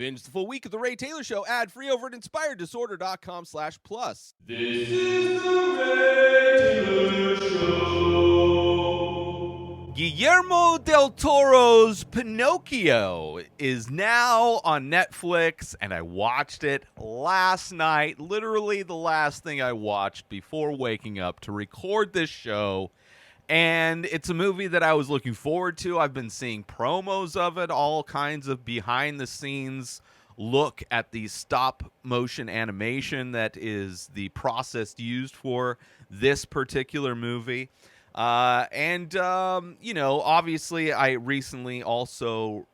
Binge the full week of The Ray Taylor Show ad-free over at inspireddisorder.com/plus. This is The Ray Taylor Show. Guillermo del Toro's Pinocchio is now on Netflix, and I watched it last night. Literally the last thing I watched before waking up to record this show. And it's a movie that I was looking forward to. I've been seeing promos of it, all kinds of behind-the-scenes look at the stop-motion animation that is the process used for this particular movie. Obviously, I recently also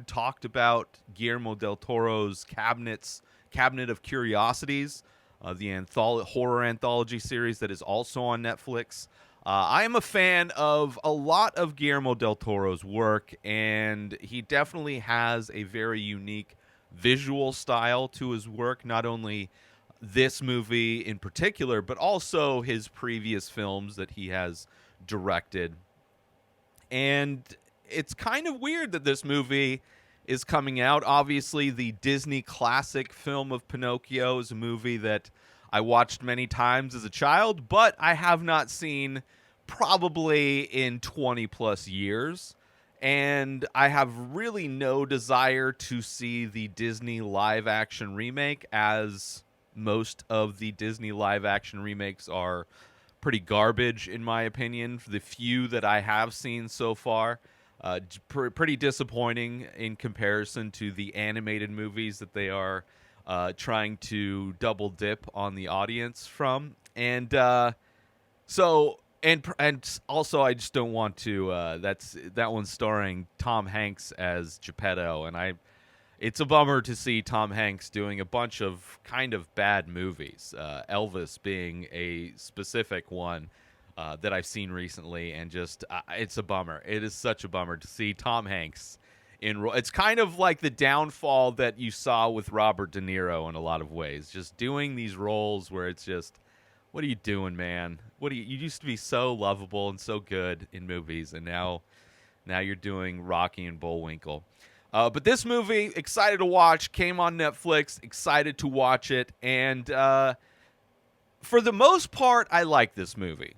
talked about Guillermo del Toro's Cabinet of Curiosities, the horror anthology series that is also on Netflix. I am a fan of a lot of Guillermo del Toro's work, and he definitely has a very unique visual style to his work, not only this movie in particular, but also his previous films that he has directed. And it's kind of weird that this movie is coming out. Obviously, the Disney classic film of Pinocchio is a movie that I watched many times as a child, but I have not seen probably in 20 plus years. And I have really no desire to see the Disney live action remake, as most of the Disney live action remakes are pretty garbage, in my opinion. The few that I have seen so far, pretty disappointing in comparison to the animated movies that they are trying to double dip on the audience from. And also, I just don't want to. That one's starring Tom Hanks as Geppetto, and it's a bummer to see Tom Hanks doing a bunch of kind of bad movies. Elvis being a specific one that I've seen recently, and just it's a bummer. It is such a bummer to see Tom Hanks in. It's kind of like the downfall that you saw with Robert De Niro in a lot of ways, just doing these roles where it's just, what are you doing, man? You used to be so lovable and so good in movies, and now you're doing Rocky and Bullwinkle. But this movie, excited to watch, came on Netflix, excited to watch it, and for the most part, I like this movie.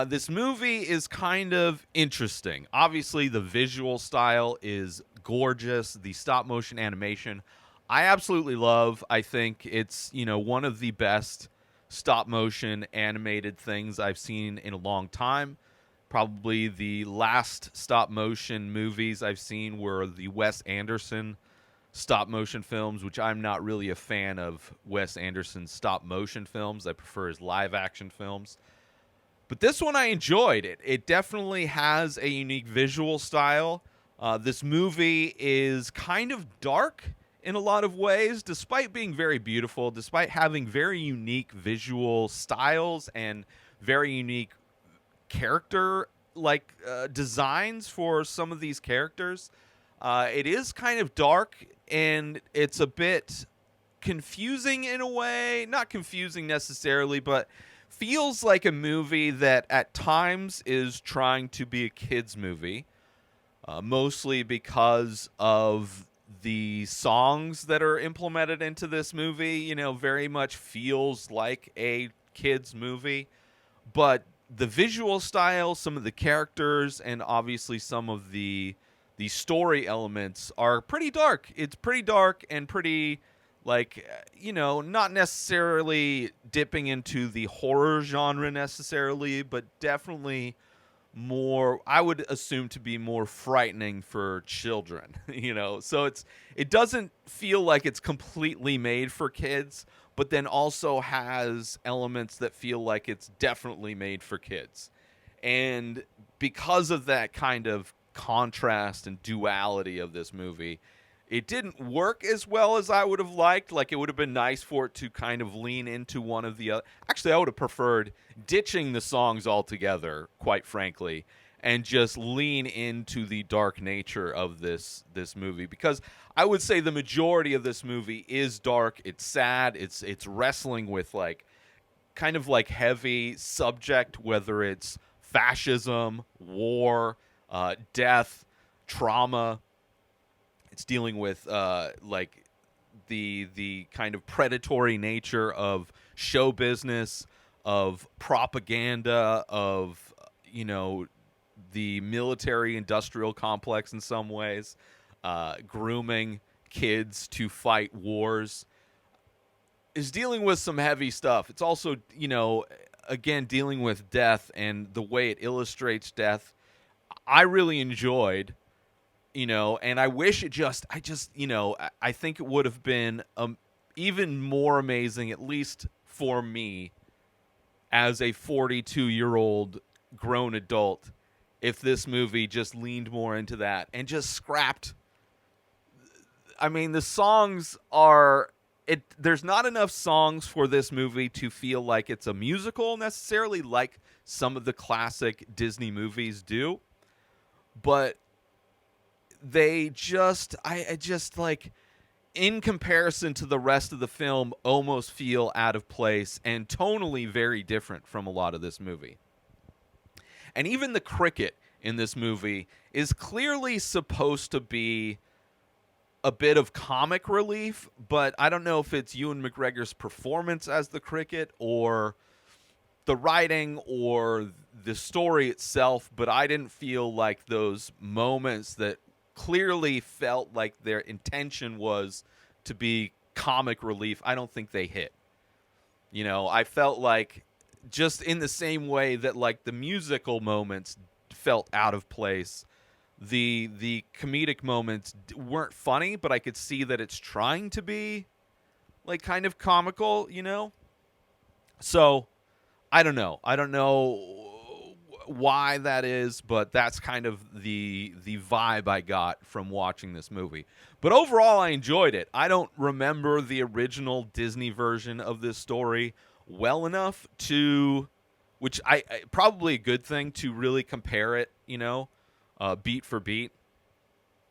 This movie is kind of interesting. Obviously, the visual style is gorgeous. The stop-motion animation, I absolutely love. I think it's, one of the best stop-motion animated things I've seen in a long time. Probably the last stop-motion movies I've seen were the Wes Anderson stop-motion films, which I'm not really a fan of Wes Anderson's stop-motion films. I prefer his live-action films. But this one I enjoyed. It definitely has a unique visual style. This movie is kind of dark in a lot of ways, despite being very beautiful, despite having very unique visual styles and very unique character designs for some of these characters. It is kind of dark, and it's a bit confusing in a way. Not confusing necessarily, but feels like a movie that at times is trying to be a kid's movie, mostly because of the songs that are implemented into this movie. Very much feels like a kid's movie, but the visual style, some of the characters, and obviously some of the story elements are pretty dark. It's pretty dark and pretty, not necessarily dipping into the horror genre necessarily, but definitely more, I would assume, to be more frightening for children. So it doesn't feel like it's completely made for kids, but then also has elements that feel like it's definitely made for kids. And because of that kind of contrast and duality of this movie, it didn't work as well as I would have liked. It would have been nice for it to kind of lean into one of the other. Actually, I would have preferred ditching the songs altogether, quite frankly, and just lean into the dark nature of this movie, because I would say the majority of this movie is dark. It's sad. It's wrestling with kind of heavy subject, whether it's fascism, war, death, trauma. It's dealing with like the kind of predatory nature of show business, of propaganda, of the military industrial complex in some ways, grooming kids to fight wars. Is dealing with some heavy stuff. It's also, again, dealing with death and the way it illustrates death. I really enjoyed, and I wish I think it would have been even more amazing, at least for me, as a 42-year-old grown adult, if this movie just leaned more into that and just scrapped. I mean, the songs are. There's not enough songs for this movie to feel like it's a musical necessarily, like some of the classic Disney movies do. But I just like, in comparison to the rest of the film, almost feel out of place and tonally very different from a lot of this movie. And even the cricket in this movie is clearly supposed to be a bit of comic relief, but I don't know if it's Ewan McGregor's performance as the cricket or the writing or the story itself, but I didn't feel like those moments that clearly felt like their intention was to be comic relief, I don't think they hit. I felt like, just in the same way that like the musical moments felt out of place, the comedic moments weren't funny, but I could see that it's trying to be like kind of comical, So I don't know why that is, but that's kind of the vibe I got from watching this movie. But overall, I enjoyed it. I don't remember the original Disney version of this story well enough to, which I probably a good thing, to really compare it, beat for beat.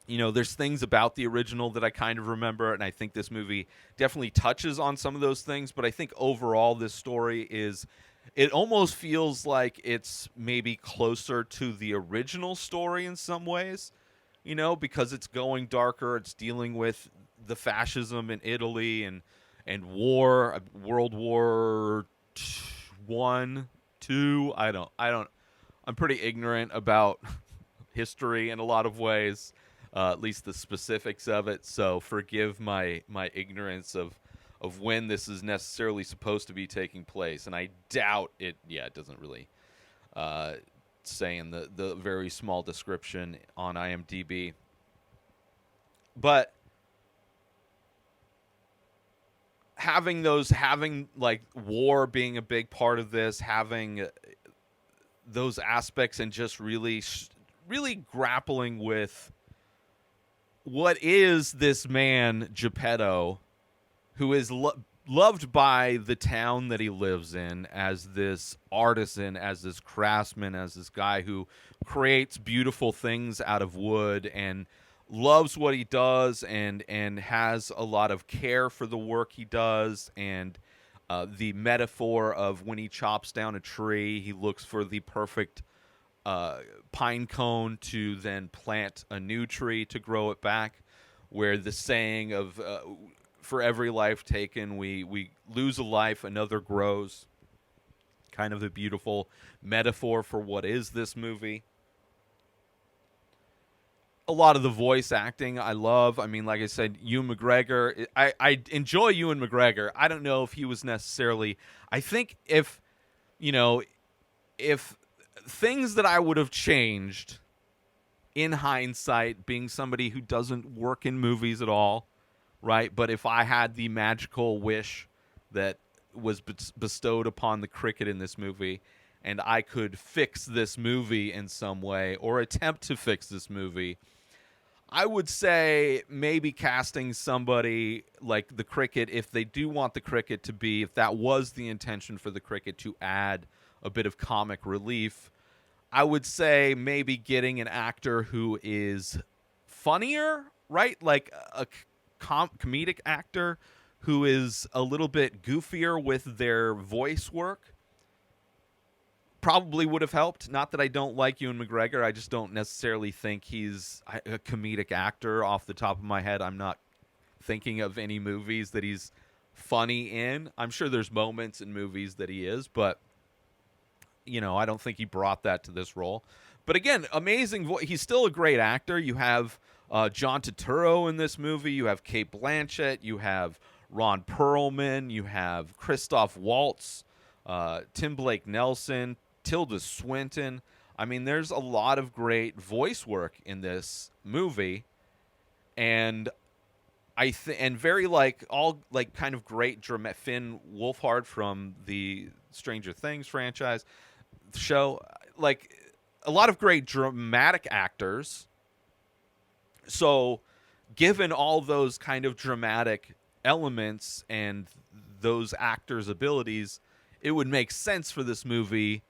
There's things about the original that I kind of remember, and I think this movie definitely touches on some of those things, but I think overall this story it almost feels like it's maybe closer to the original story in some ways, because it's going darker, it's dealing with the fascism in Italy and war, World War I, II. I'm pretty ignorant about history in a lot of ways, at least the specifics of it. So forgive my ignorance of when this is necessarily supposed to be taking place. And I doubt it. Yeah, it doesn't really say in the very small description on IMDb. But having like war being a big part of this, having those aspects, and just really grappling with what is this man Geppetto, who is loved by the town that he lives in, as this artisan, as this craftsman, as this guy who creates beautiful things out of wood and loves what he does, and has a lot of care for the work he does, and the metaphor of when he chops down a tree, he looks for the perfect pine cone to then plant a new tree to grow it back, where the saying of for every life taken, we lose a life, another grows. Kind of a beautiful metaphor for what is this movie. A lot of the voice acting I love. I mean, like I said, Ewan McGregor. I enjoy Ewan McGregor. I don't know if he was necessarily. I think if things that I would have changed in hindsight, being somebody who doesn't work in movies at all, right? But if I had the magical wish that was bestowed upon the cricket in this movie, and I could fix this movie in some way, or attempt to fix this movie, I would say maybe casting somebody like the cricket, if they do want the cricket to be, if that was the intention for the cricket to add a bit of comic relief, I would say maybe getting an actor who is funnier, right? Like a comedic actor who is a little bit goofier with their voice work. probably would have helped. Not that I don't like Ewan McGregor. I just don't necessarily think he's a comedic actor off the top of my head. I'm not thinking of any movies that he's funny in. I'm sure there's moments in movies that he is, but I don't think he brought that to this role. But again, amazing voice. He's still a great actor. You have John Turturro in this movie. You have Cate Blanchett. You have Ron Perlman. You have Christoph Waltz, Tim Blake Nelson, Tilda Swinton. I mean, there's a lot of great voice work in this movie, and and very kind of great dramatic. Finn Wolfhard from the Stranger Things franchise show, like a lot of great dramatic actors. So, given all those kind of dramatic elements and those actors' abilities, it would make sense for this movie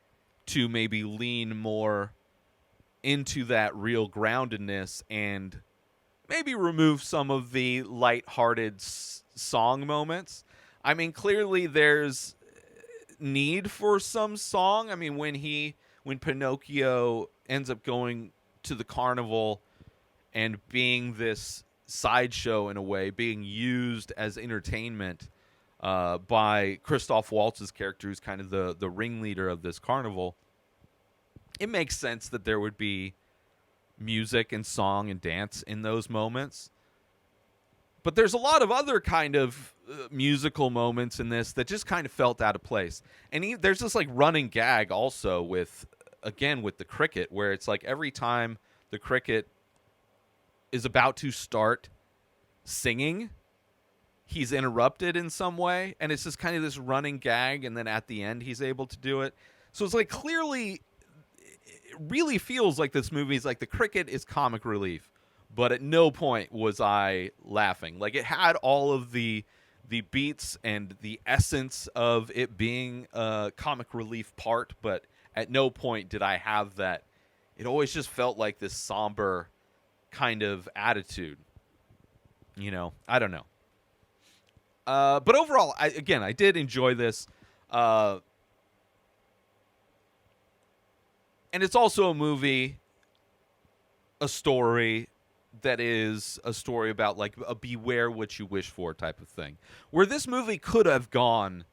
to maybe lean more into that real groundedness and maybe remove some of the lighthearted song moments. I mean, clearly there's need for some song. I mean, when Pinocchio ends up going to the carnival and being this sideshow in a way, being used as entertainment by Christoph Waltz's character, who's kind of the ringleader of this carnival, it makes sense that there would be music and song and dance in those moments. But there's a lot of other kind of musical moments in this that just kind of felt out of place. And there's this like running gag also with the cricket, where it's like every time the cricket is about to start singing, he's interrupted in some way, and it's just kind of this running gag, and then at the end he's able to do it. So it's like clearly it really feels like this movie is like the cricket is comic relief, but at no point was I laughing. Like, it had all of the beats and the essence of it being a comic relief part, but at no point did I have that. It always just felt like this somber kind of attitude. I don't know. But overall, I did enjoy this. And it's also a movie, a story that is a story about like a beware what you wish for type of thing. Where this movie could have gone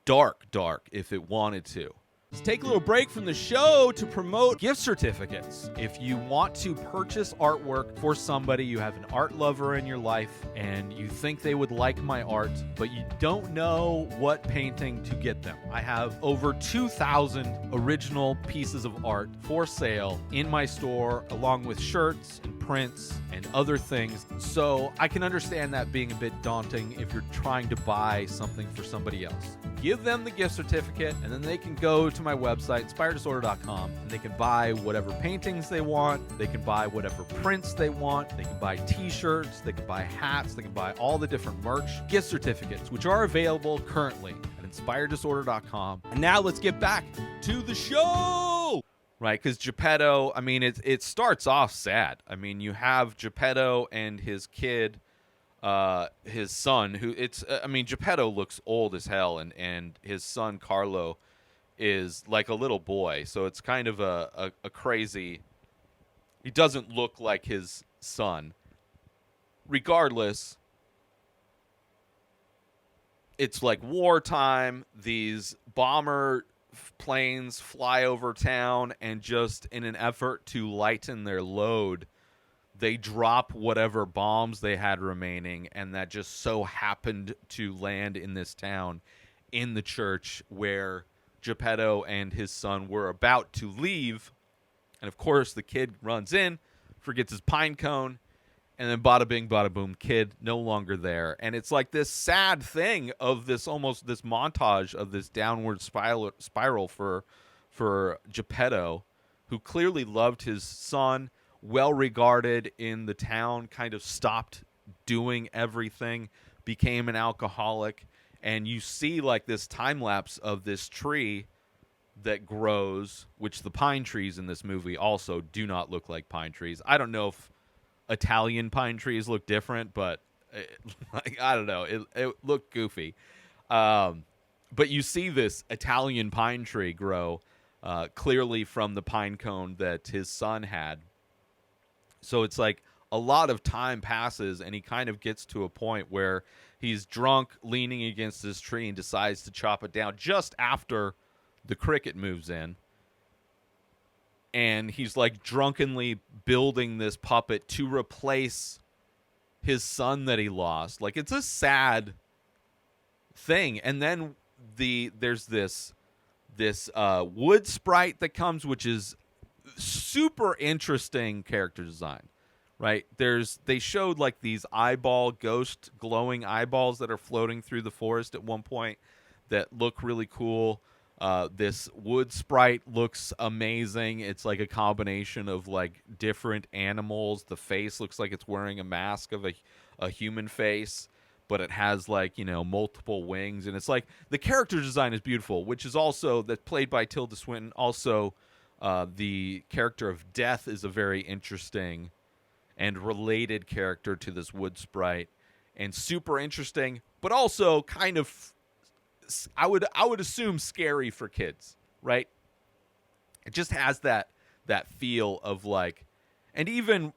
dark if it wanted to. Let's take a little break from the show to promote gift certificates. If you want to purchase artwork for somebody, you have an art lover in your life, and you think they would like my art, but you don't know what painting to get them. I have over 2,000 original pieces of art for sale in my store, along with shirts and prints and other things. So I can understand that being a bit daunting if you're trying to buy something for somebody else. Give them the gift certificate, and then they can go to my website, inspireddisorder.com, and they can buy whatever paintings they want. They can buy whatever prints they want. They can buy t-shirts. They can buy hats. They can buy all the different merch. Gift certificates, which are available currently at inspireddisorder.com. And now let's get back to the show! Right, because Geppetto, I mean, it starts off sad. I mean, you have Geppetto and his kid, his son, Geppetto looks old as hell, and his son Carlo is like a little boy, so it's kind of a crazy. He doesn't look like his son. Regardless, it's like wartime. These bomber planes fly over town, and just in an effort to lighten their load, they drop whatever bombs they had remaining, and that just so happened to land in this town, in the church where Geppetto and his son were about to leave. And of course, the kid runs in, forgets his pine cone, and then bada bing, bada boom, kid no longer there. And it's like this sad thing of this montage of this downward spiral for Geppetto, who clearly loved his son, well regarded in the town, kind of stopped doing everything, became an alcoholic. And you see like this time lapse of this tree that grows, which the pine trees in this movie also do not look like pine trees. I don't know if Italian pine trees look different, but I don't know. It looked goofy. But you see this Italian pine tree grow clearly from the pine cone that his son had. So it's like a lot of time passes, and he kind of gets to a point where he's drunk, leaning against this tree, and decides to chop it down just after the cricket moves in. And he's like drunkenly building this puppet to replace his son that he lost. Like, it's a sad thing. And then there's this wood sprite that comes, which is super interesting character design, right? They showed like these ghost glowing eyeballs that are floating through the forest at one point that look really cool. This wood sprite looks amazing. It's like a combination of like different animals. The face looks like it's wearing a mask of a human face, but it has like, multiple wings. And it's like the character design is beautiful, which is also that played by Tilda Swinton. Also, the character of Death is a very interesting and related character to this wood sprite, and super interesting, but also kind of, I would assume, scary for kids, right? It just has that feel of like, and even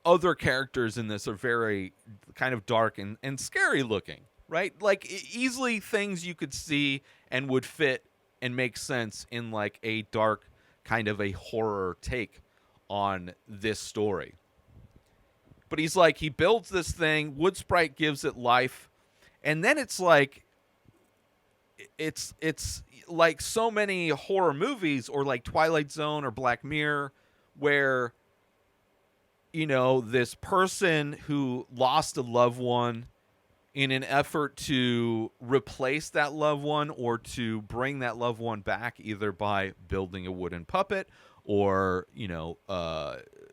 other characters in this are very kind of dark and scary looking, right? Like easily things you could see and would fit and make sense in like a dark kind of a horror take on this story. But he builds this thing, wood sprite gives it life, and then it's like so many horror movies, or like Twilight Zone or Black Mirror, where this person who lost a loved one, in an effort to replace that loved one or to bring that loved one back, either by building a wooden puppet or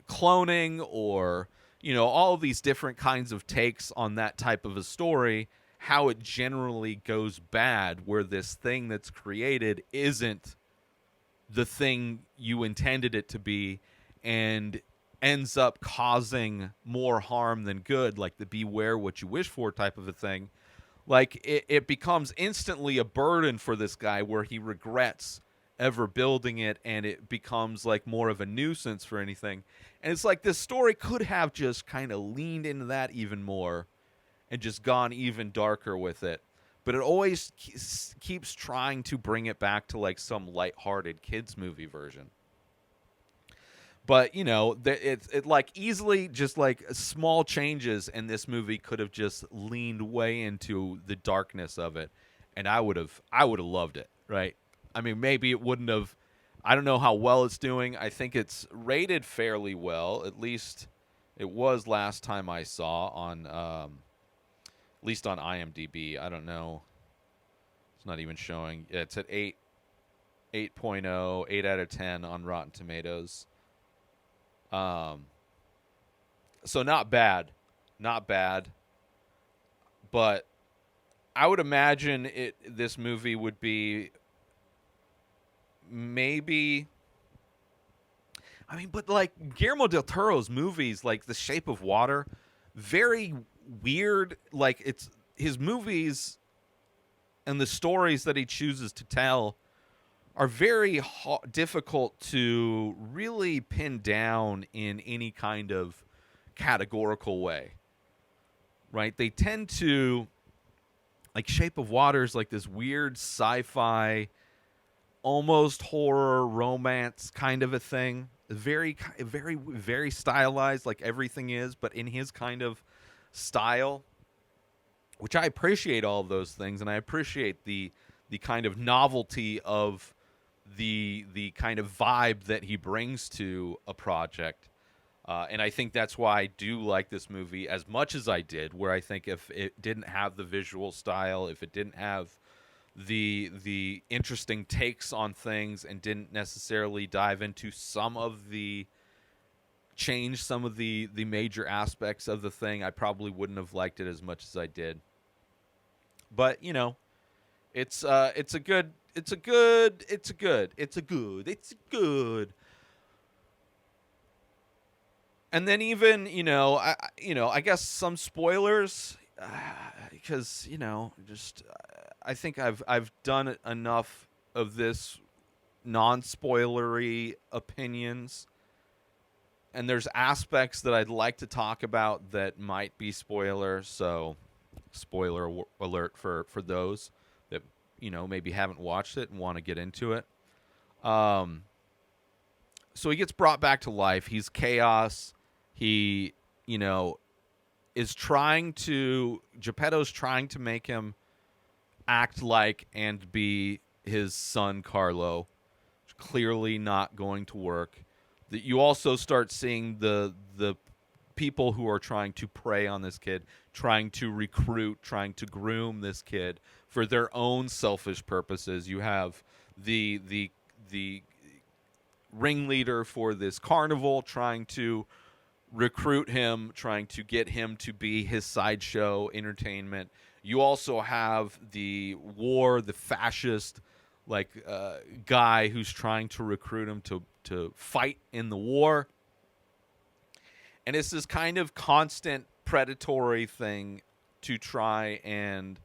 cloning, or all of these different kinds of takes on that type of a story, how it generally goes bad, where this thing that's created isn't the thing you intended it to be and ends up causing more harm than good, like the beware what you wish for type of a thing. Like it becomes instantly a burden for this guy, where he regrets ever building it, and it becomes like more of a nuisance for anything. And it's like this story could have just kind of leaned into that even more and just gone even darker with it. But it always keeps trying to bring it back to like some lighthearted kids movie version. But, it like easily just like small changes, and this movie could have just leaned way into the darkness of it, and I would have loved it, right? I mean, maybe it wouldn't have. I don't know how well it's doing. I think it's rated fairly well. At least it was last time I saw on, at least on IMDb. I don't know. It's not even showing. Yeah, it's at 8.0, 8 out of 10 on Rotten Tomatoes. So not bad, but I would imagine this movie would be maybe, but like Guillermo del Toro's movies, like The Shape of Water, very weird. Like it's his movies and the stories that he chooses to tell are very difficult to really pin down in any kind of categorical way, right? They tend to, like Shape of Water is like this weird sci-fi, almost horror romance kind of a thing. Very, very, very stylized, like everything is, but in his kind of style, which I appreciate all of those things, and I appreciate the kind of novelty of the kind of vibe that he brings to a project. And I think that's why I do like this movie as much as I did, where I think if it didn't have the visual style, if it didn't have the interesting takes on things, and didn't necessarily dive into change some of the major aspects of the thing, I probably wouldn't have liked it as much as I did. But, it's good. And then even, I guess some spoilers. because just I think I've done enough of this non-spoilery opinions, and there's aspects that I'd like to talk about that might be spoilers. So, alert for those that maybe haven't watched it and want to get into it. So he gets brought back to life. He's chaos. He is Geppetto's trying to make him act like and be his son Carlo. Clearly not going to work. That you also start seeing the people who are trying to prey on this kid, trying to recruit, trying to groom this kid for their own selfish purposes. You have the ringleader for this carnival trying to recruit him, trying to get him to be his sideshow entertainment. You also have the fascist guy who's trying to recruit him to fight in the war. And it's this kind of constant predatory thing to try and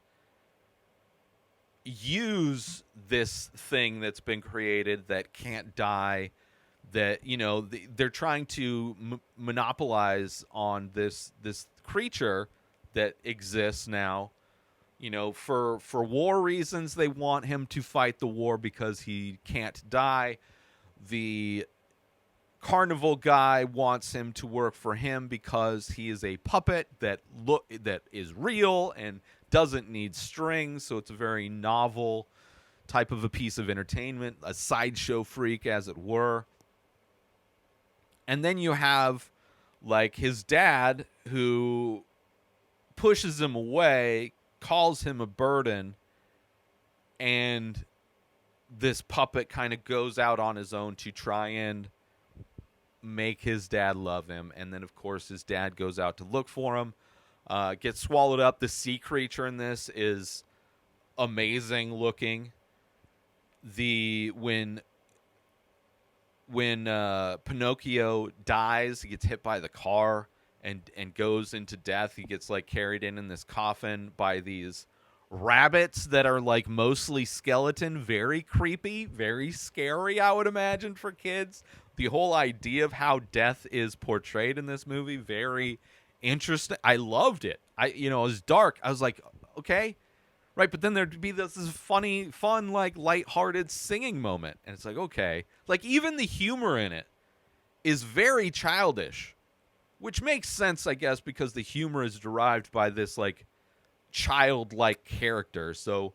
use this thing that's been created that can't die, that they're trying to monopolize on this creature that exists now. For war reasons, they want him to fight the war because he can't die. The carnival guy wants him to work for him because he is a puppet that is real and doesn't need strings. So it's a very novel type of a piece of entertainment, a sideshow freak, as it were. And then you have his dad, who pushes him away, calls him a burden, and this puppet kind of goes out on his own to try and make his dad love him. And then, of course, his dad goes out to look for him, gets swallowed up. The sea creature in this is amazing looking. When Pinocchio dies, he gets hit by the car and goes into death. He gets carried in this coffin by these rabbits that are mostly skeleton, very creepy, very scary, I would imagine, for kids. The whole idea of how death is portrayed in this movie, very interesting. I loved it. It was dark. I was like, okay, right, but then there'd be this fun, lighthearted singing moment, and it's okay. Even the humor in it is very childish, which makes sense, I guess, because the humor is derived by this childlike character. So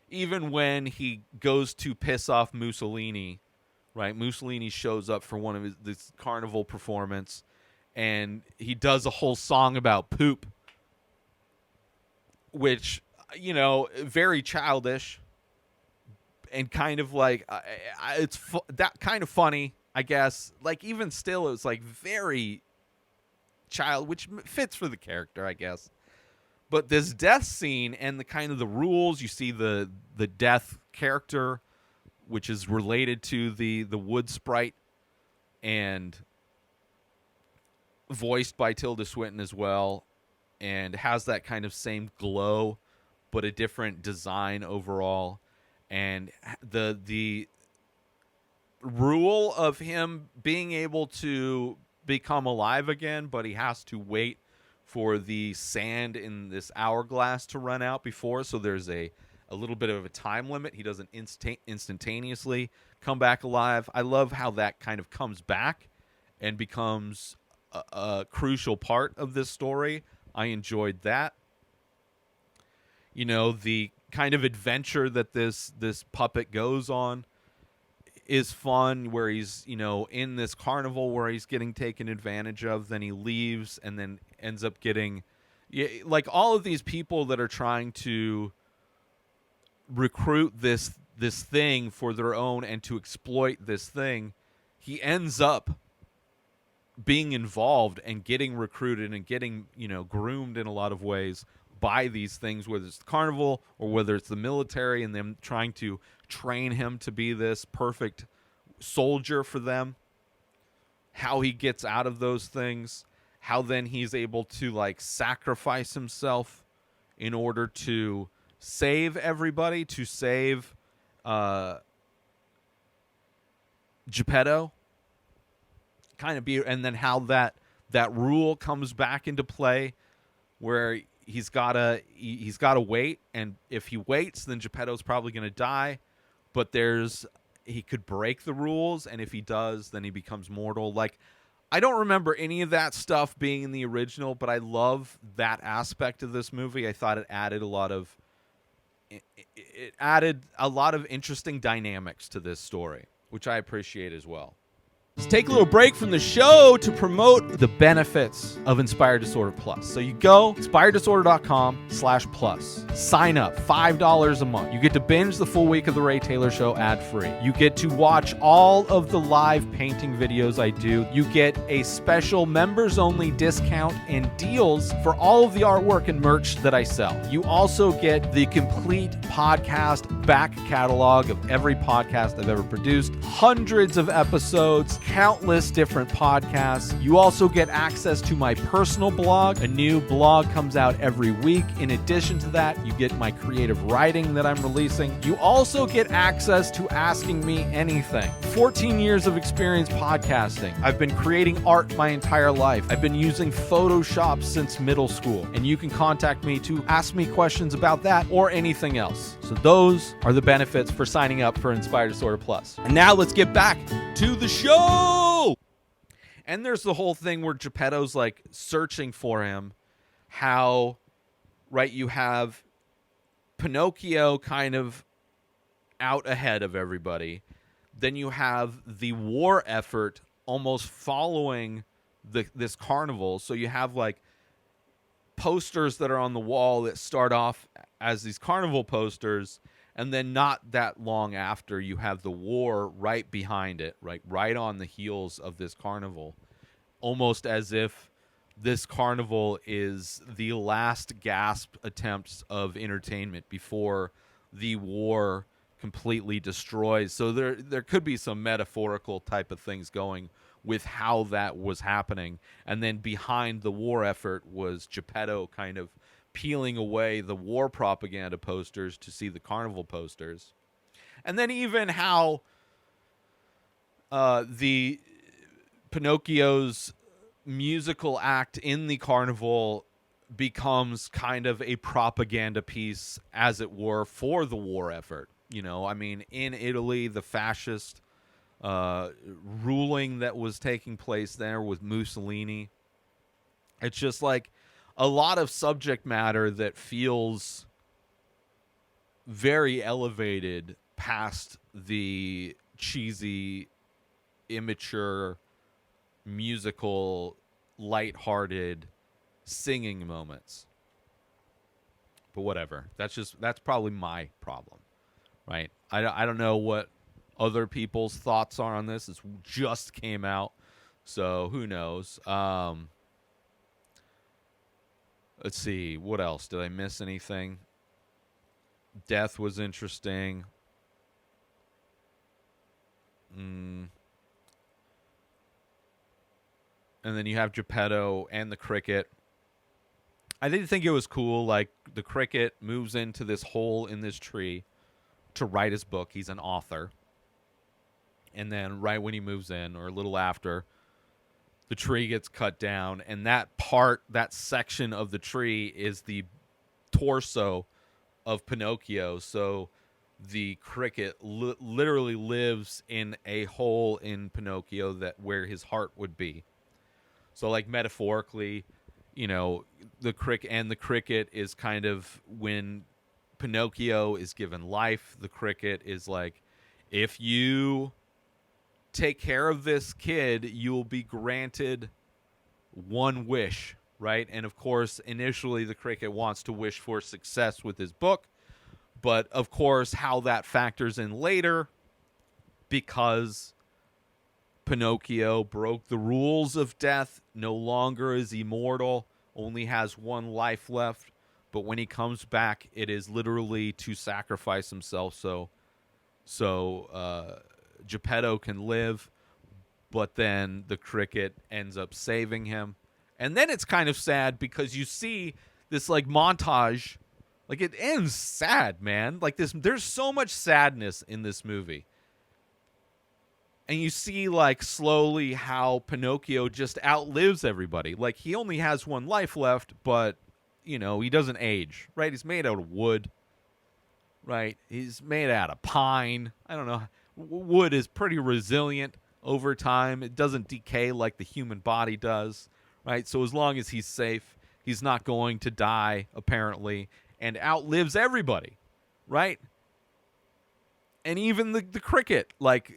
even when he goes to piss off Mussolini, right? Mussolini shows up for one of this carnival performance, and he does a whole song about poop, which very childish and kind of it's that kind of funny, I guess. Even still, it was very child, which fits for the character, I guess. But this death scene and the kind of the rules, you see the death character, which is related to the wood sprite and voiced by Tilda Swinton as well, and has that kind of same glow, but a different design overall. And the rule of him being able to become alive again, but he has to wait for the sand in this hourglass to run out before, so there's a little bit of a time limit. He doesn't instantaneously come back alive. I love how that kind of comes back and becomes a crucial part of this story. I enjoyed that. The kind of adventure that this puppet goes on is fun, where he's, in this carnival where he's getting taken advantage of, then he leaves and then ends up getting, all of these people that are trying to recruit this thing for their own and to exploit this thing, he ends up being involved and getting recruited and getting, groomed in a lot of ways by these things, whether it's the carnival or whether it's the military and them trying to train him to be this perfect soldier for them. How he gets out of those things, how then he's able to sacrifice himself in order to save everybody, to save Geppetto. Kind of be, and then how that rule comes back into play, where he's gotta wait, and if he waits, then Geppetto's probably gonna die. But he could break the rules, and if he does, then he becomes mortal. Like, I don't remember any of that stuff being in the original, but I love that aspect of this movie. I thought it added a lot of interesting dynamics to this story, which I appreciate as well. Let's take a little break from the show to promote the benefits of Inspired Disorder Plus. So you go inspireddisorder.com/plus. Sign up, $5 a month. You get to binge the full week of The Ray Taylor Show ad-free. You get to watch all of the live painting videos I do. You get a special members-only discount and deals for all of the artwork and merch that I sell. You also get the complete podcast back catalog of every podcast I've ever produced, hundreds of episodes, countless different podcasts. You also get access to my personal blog. A new blog comes out every week. In addition to that, you get my creative writing that I'm releasing. You also get access to Asking Me Anything. 14 years of experience podcasting. I've been creating art my entire life. I've been using Photoshop since middle school, and you can contact me to ask me questions about that or anything else. So those are the benefits for signing up for Inspired Disorder Plus. And now let's get back to the show. And there's the whole thing where Geppetto's like searching for him. How, right, you have Pinocchio kind of out ahead of everybody. Then you have the war effort almost following this carnival. So you have like posters that are on the wall that start off as these carnival posters, and then not that long after, you have the war right behind it, right on the heels of this carnival, almost as if this carnival is the last gasp attempts of entertainment before the war completely destroys. So there could be some metaphorical type of things going with how that was happening. And then behind the war effort was Geppetto kind of peeling away the war propaganda posters to see the carnival posters. And then even how the Pinocchio's musical act in the carnival becomes kind of a propaganda piece, as it were, for the war effort. You know, I mean, in Italy, the fascist ruling that was taking place there with Mussolini. It's just like a lot of subject matter that feels very elevated past the cheesy, immature, musical, lighthearted singing moments. But whatever. That's probably my problem, right? I don't know what other people's thoughts are on this. It just came out, so who knows? Let's see. What else? Did I miss anything? Death was interesting. And then you have Geppetto and the cricket. I did think it was cool. Like, the cricket moves into this hole in this tree to write his book. He's an author. And then right when he moves in, or a little after, the tree gets cut down, and that section of the tree is the torso of Pinocchio. So the cricket literally lives in a hole in Pinocchio where his heart would be. So, like, metaphorically, you know, the cricket is kind of when Pinocchio is given life. The cricket is like, if you take care of this kid, you'll be granted one wish, right? And of course, initially the cricket wants to wish for success with his book, but of course how that factors in later, because Pinocchio broke the rules of death, no longer is immortal, only has one life left, but when he comes back, it is literally to sacrifice himself so Geppetto can live, but then the cricket ends up saving him. And then it's kind of sad because you see this like montage Like, it ends sad, man. Like, there's so much sadness in this movie. And you see, like, slowly how Pinocchio just outlives everybody. Like, he only has one life left, but, you know, he doesn't age, right? He's made out of wood, right? He's made out of pine. I don't know. Wood is pretty resilient over time. It doesn't decay like the human body does, right? So as long as he's safe, he's not going to die, apparently, and outlives everybody, right? And even the cricket, like,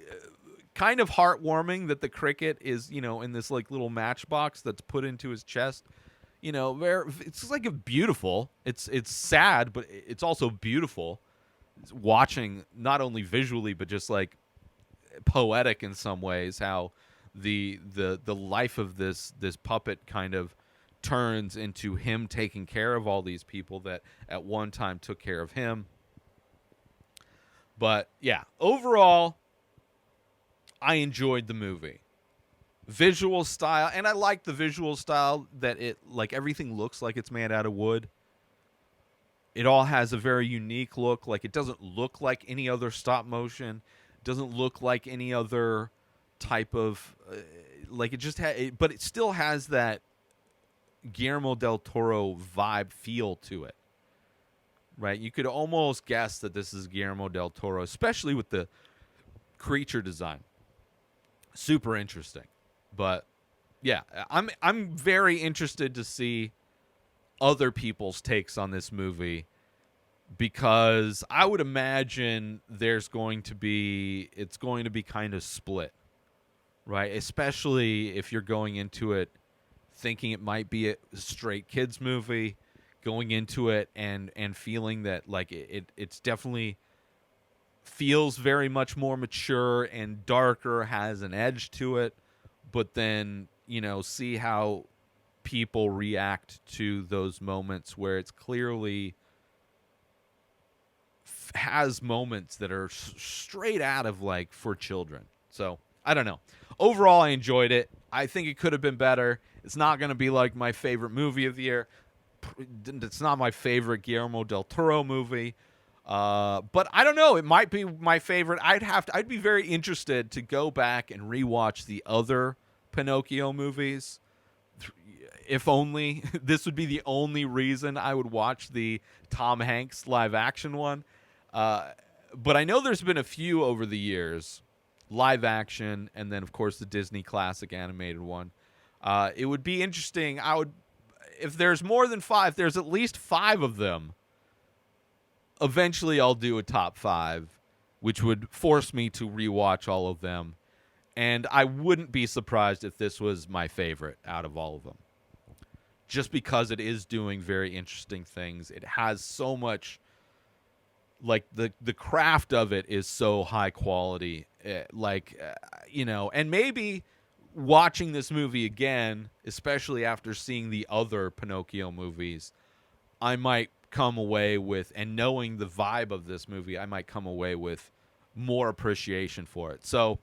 kind of heartwarming that the cricket is, you know, in this, like, little matchbox that's put into his chest. You know, it's like beautiful. It's sad, but it's also beautiful. It's watching, not only visually, but just, like, poetic in some ways, how the life of this puppet kind of turns into him taking care of all these people that at one time took care of him. But yeah, overall, I enjoyed the movie. Visual style, and I like the visual style that it, like, everything looks like it's made out of wood. It all has a very unique look. Like, it doesn't look like any other stop motion. It doesn't look like any other type of like, it just but it still has that Guillermo del Toro vibe feel to it, right? You could almost guess that this is Guillermo del Toro, especially with the creature design. Super interesting. But yeah, I'm very interested to see other people's takes on this movie, because I would imagine it's going to be kind of split, right? Especially if you're going into it thinking it might be a straight kids movie, going into it and feeling that, like, it's definitely feels very much more mature and darker, has an edge to it, but then, you know, see how people react to those moments where it's clearly has moments that are straight out of, like, for children. So I don't know. Overall, I enjoyed it. I think it could have been better. It's not going to be like my favorite movie of the year. It's not my favorite Guillermo del Toro movie. But I don't know. It might be my favorite. I'd be very interested to go back and rewatch the other Pinocchio movies. If only this would be the only reason I would watch the Tom Hanks live action one. But I know there's been a few over the years, live action, and then of course the Disney classic animated one. It would be interesting. If there's more than 5, there's at least 5 of them. Eventually I'll do a top 5, which would force me to rewatch all of them. And I wouldn't be surprised if this was my favorite out of all of them. Just because it is doing very interesting things. It has so much, like, the craft of it is so high quality. You know, and maybe watching this movie again, especially after seeing the other Pinocchio movies, I might come away with, and knowing the vibe of this movie, I might come away with more appreciation for it. So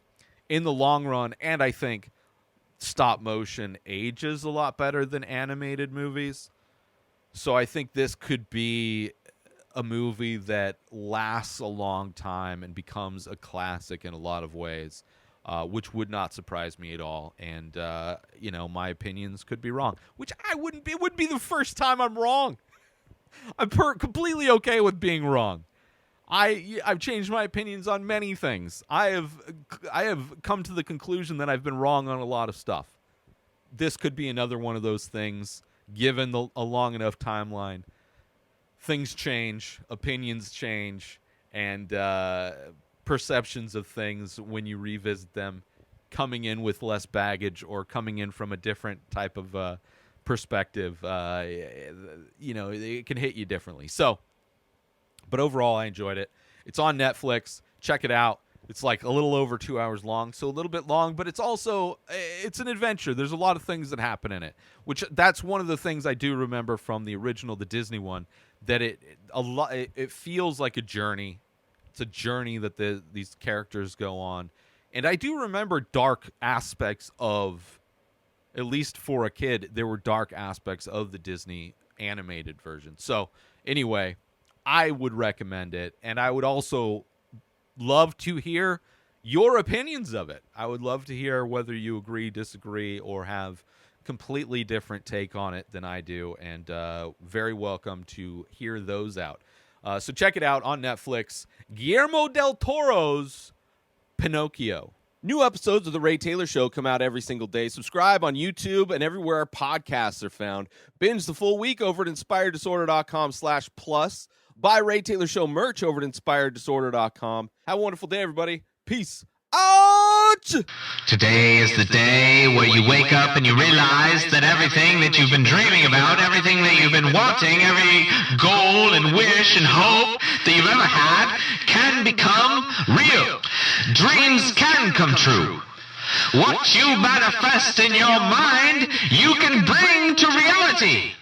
in the long run, and I think stop motion ages a lot better than animated movies. So I think this could be a movie that lasts a long time and becomes a classic in a lot of ways, which would not surprise me at all. And, you know, my opinions could be wrong, which it wouldn't be the first time I'm wrong. I'm completely okay with being wrong. I've changed my opinions on many things. I have come to the conclusion that I've been wrong on a lot of stuff. This could be another one of those things, given a long enough timeline. Things change, opinions change, and perceptions of things when you revisit them, coming in with less baggage or coming in from a different type of perspective, you know, it can hit you differently. So, but overall, I enjoyed it. It's on Netflix. Check it out. It's like a little over 2 hours long, so a little bit long, but it's an adventure. There's a lot of things that happen in it, which that's one of the things I do remember from the original, the Disney one, that it feels like a journey. It's a journey that these characters go on. And I do remember dark aspects of, at least for a kid, there were dark aspects of the Disney animated version. So anyway, I would recommend it, and I would also love to hear your opinions of it. I would love to hear whether you agree, disagree, or have completely different take on it than I do, and very welcome to hear those out. So check it out on Netflix. Guillermo del Toro's Pinocchio. New episodes of The Ray Taylor Show come out every single day. Subscribe on YouTube and everywhere our podcasts are found. Binge the full week over at inspireddisorder.com/plus. Buy Ray Taylor Show merch over at inspireddisorder.com. Have a wonderful day, everybody. Peace out! Today is the day where you wake up and you realize that everything that you've been dreaming about, everything that you've been wanting, every goal and wish and hope that you've ever had can become real. Dreams can come true. What you manifest in your mind, you can bring to reality.